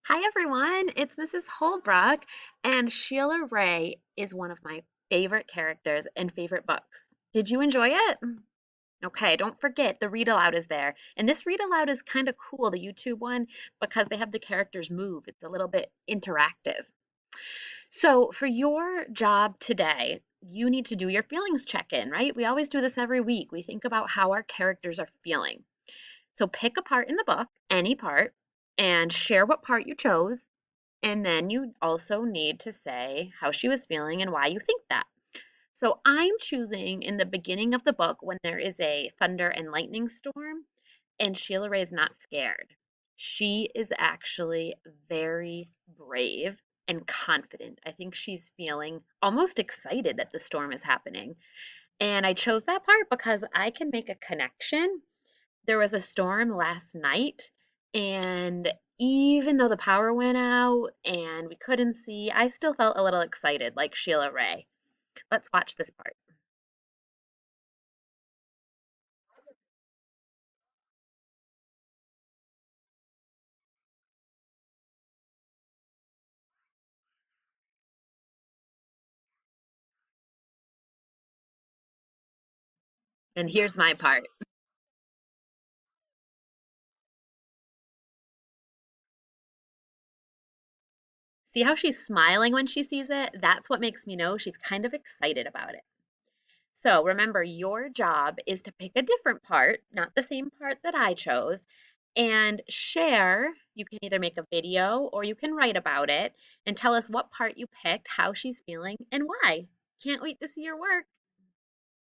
Hi everyone, it's Mrs. Holbrook, and Sheila Rae is one of my favorite characters and favorite books. Did you enjoy it? Okay, don't forget the read aloud is there. And this read aloud is kind of cool, the YouTube one, because they have the characters move. It's a little bit interactive. So, for your job today, you need to do your feelings check in, right? We always do this every week. We think about how our characters are feeling. So, pick a part in the book, any part, and share what part you chose, and then you also need to say how she was feeling and why you think that. So I'm choosing in the beginning of the book when there is a thunder and lightning storm, and Sheila Rae is not scared. She is actually very brave and confident. I think she's feeling almost excited that the storm is happening. And I chose that part because I can make a connection. There was a storm last night, and even though the power went out and we couldn't see, I still felt a little excited, like Sheila Rae. Let's watch this part. And here's my part. See how she's smiling when she sees it? That's what makes me know she's kind of excited about it. So remember, your job is to pick a different part, not the same part that I chose, and share. You can either make a video or you can write about it and tell us what part you picked, how she's feeling, and why. Can't wait to see your work.